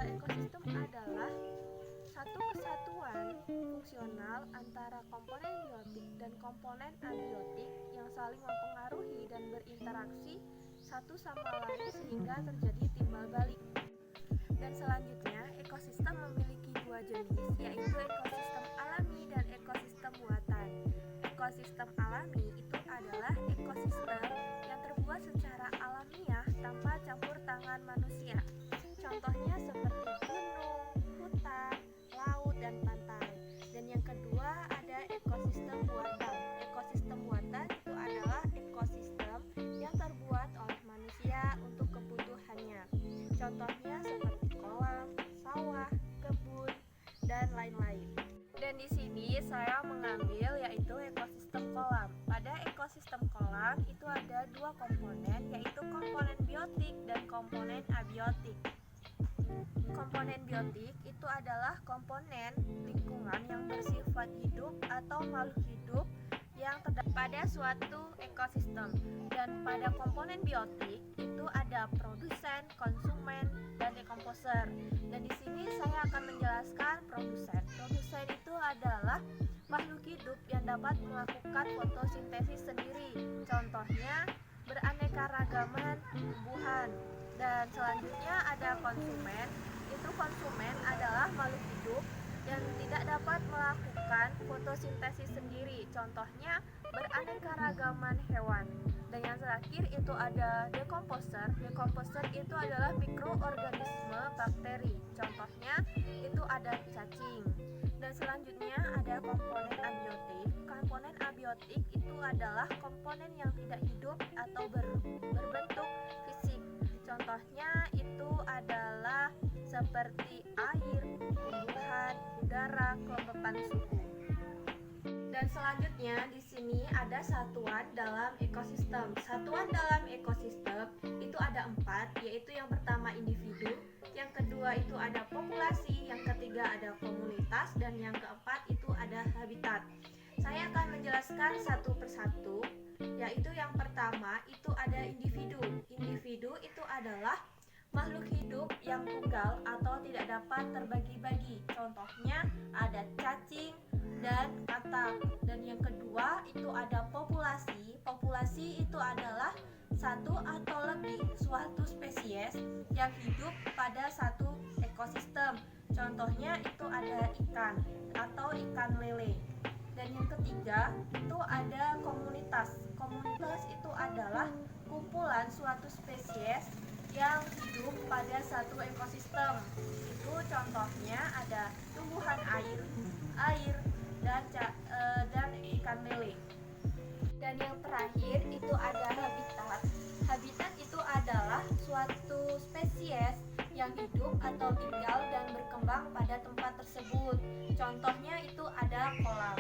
Ekosistem adalah satu kesatuan fungsional antara komponen biotik dan komponen abiotik yang saling mempengaruhi dan berinteraksi satu sama lain sehingga terjadi timbal balik. Dan selanjutnya, ekosistem memiliki dua jenis, yaitu ekosistem alami dan ekosistem buatan. Ekosistem alami itu adalah ekosistem yang terbuat secara alamiah tanpa campur tangan manusia. Contohnya seperti gunung, hutan, laut, dan pantai. Dan yang kedua ada ekosistem buatan. Ekosistem buatan itu adalah ekosistem yang terbuat oleh manusia untuk kebutuhannya. Contohnya seperti kolam, sawah, kebun, dan lain-lain. Dan di sini saya mengambil yaitu ekosistem kolam. Pada ekosistem kolam itu ada dua komponen, yaitu komponen biotik dan komponen abiotik. Komponen biotik itu adalah komponen lingkungan yang bersifat hidup atau makhluk hidup yang terdapat pada suatu ekosistem. Dan pada komponen biotik itu ada produsen, konsumen, dan dekomposer. Dan di sini saya akan menjelaskan produsen. Produsen itu adalah makhluk hidup yang dapat melakukan fotosintesis sendiri. Contohnya beraneka ragaman tumbuhan. Dan selanjutnya ada konsumen. Itu konsumen adalah makhluk hidup yang tidak dapat melakukan fotosintesis sendiri. Contohnya beraneka ragaman hewan. Dan yang terakhir itu ada dekomposer. Dekomposer itu adalah mikroorganisme bakteri. Contohnya itu ada cacing. Dan selanjutnya ada komponen abiotik. Komponen abiotik itu adalah komponen yang tidak hidup atau berbentuk fisik. Contohnya itu adalah seperti air, tumbuhan, udara, kelembapan suhu. Dan selanjutnya di sini ada satuan dalam ekosistem. Satuan dalam ekosistem itu ada 4, yaitu yang pertama individu, yang kedua itu ada populasi, yang ketiga ada komunitas, dan yang keempat itu ada habitat. Saya akan menjelaskan satu persatu, yaitu yang pertama itu ada individu. Individu itu adalah makhluk hidup yang tunggal atau tidak dapat terbagi-bagi. Contohnya ada cacing dan katak. Dan yang kedua itu ada populasi. Populasi itu adalah satu atau lebih suatu spesies yang hidup pada satu ekosistem. Contohnya itu ada ikan atau ikan lele. Dan yang ketiga itu ada komunitas. Komunitas itu adalah kumpulan suatu spesies yang hidup pada satu ekosistem. Itu contohnya ada tumbuhan air, dan ikan lele. Dan yang terakhir itu ada habitat. Habitat itu adalah suatu spesies yang hidup atau tinggal dan berkembang pada tempat tersebut. Contohnya itu ada kolam.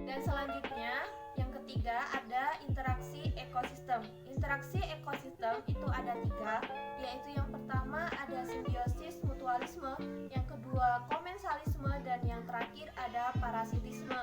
Dan selanjutnya yang ketiga ada interaksi ekosistem. Interaksi ekosistem itu ada 3, yaitu yang pertama ada simbiosis mutualisme, yang kedua komensalisme, dan yang terakhir ada parasitisme.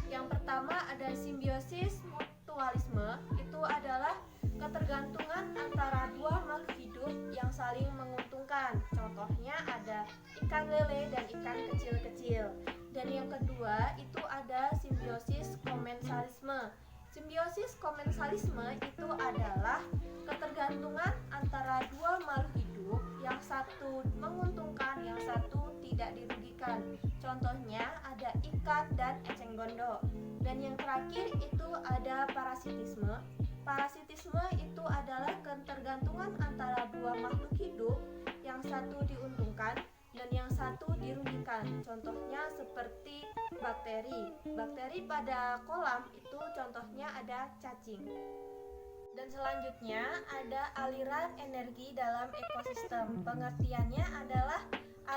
Yang pertama ada simbiosis mutualisme, itu adalah ketergantungan antara dua makhluk hidup yang saling menguntungkan. Contohnya ada ikan lele dan ikan kecil-kecil. Dan yang kedua itu ada simbiosis komensalisme. Simbiosis komensalisme itu adalah ketergantungan antara dua makhluk hidup, yang satu menguntungkan, yang satu tidak dirugikan. Contohnya ada ikan dan eceng gondok. Dan yang terakhir itu ada parasitisme. Parasitisme itu adalah ketergantungan antara dua makhluk hidup, yang satu diuntungkan dan yang satu dirugikan. Contohnya seperti bakteri. Bakteri pada kolam itu contohnya ada cacing. Dan selanjutnya ada aliran energi dalam ekosistem. Pengertiannya adalah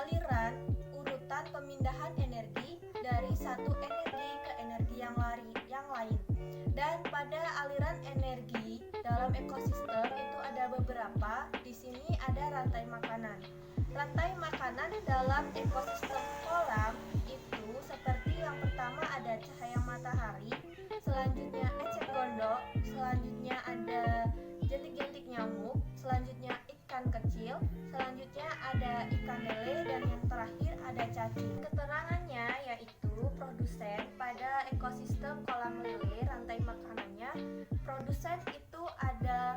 aliran urutan pemindahan energi dari satu energi ke energi yang lain. Dan pada aliran energi dalam ekosistem itu ada beberapa. Di sini ada rantai makanan. Rantai makanan dalam ekosistem kolam itu seperti yang pertama ada cahaya matahari, selanjutnya eceng gondok, selanjutnya ada jentik-jentik nyamuk, selanjutnya ikan kecil, selanjutnya ada ikan lele. lele, rantai makanannya. Produsen itu ada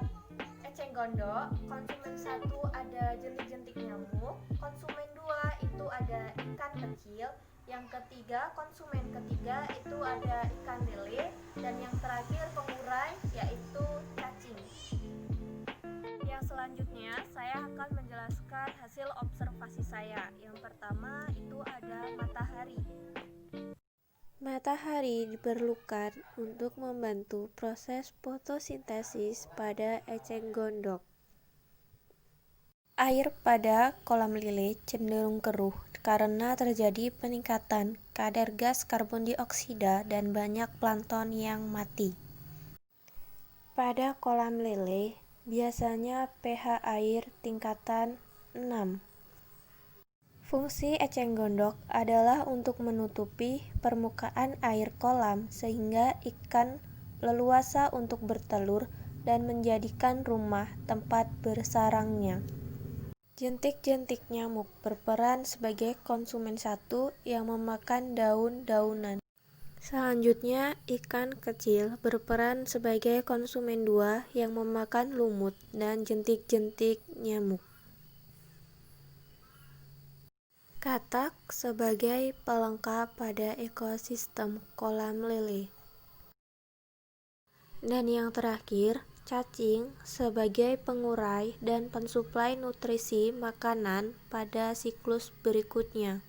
eceng gondok, konsumen 1 ada jentik-jentik nyamuk, konsumen 2 itu ada ikan kecil, yang ketiga konsumen ketiga itu ada ikan lele, dan yang terakhir pengurai yaitu cacing. Yang selanjutnya saya akan menjelaskan hasil observasi saya. Yang pertama itu ada matahari. Matahari diperlukan untuk membantu proses fotosintesis pada eceng gondok. Air pada kolam lele cenderung keruh karena terjadi peningkatan kadar gas karbon dioksida dan banyak plankton yang mati. Pada kolam lele, biasanya pH air tingkatan 6. Fungsi eceng gondok adalah untuk menutupi permukaan air kolam sehingga ikan leluasa untuk bertelur dan menjadikan rumah tempat bersarangnya. Jentik-jentik nyamuk berperan sebagai konsumen 1 yang memakan daun-daunan. Selanjutnya, ikan kecil berperan sebagai konsumen 2 yang memakan lumut dan jentik-jentik nyamuk. Katak sebagai pelengkap pada ekosistem kolam lele. Dan yang terakhir, cacing sebagai pengurai dan pensuplai nutrisi makanan pada siklus berikutnya.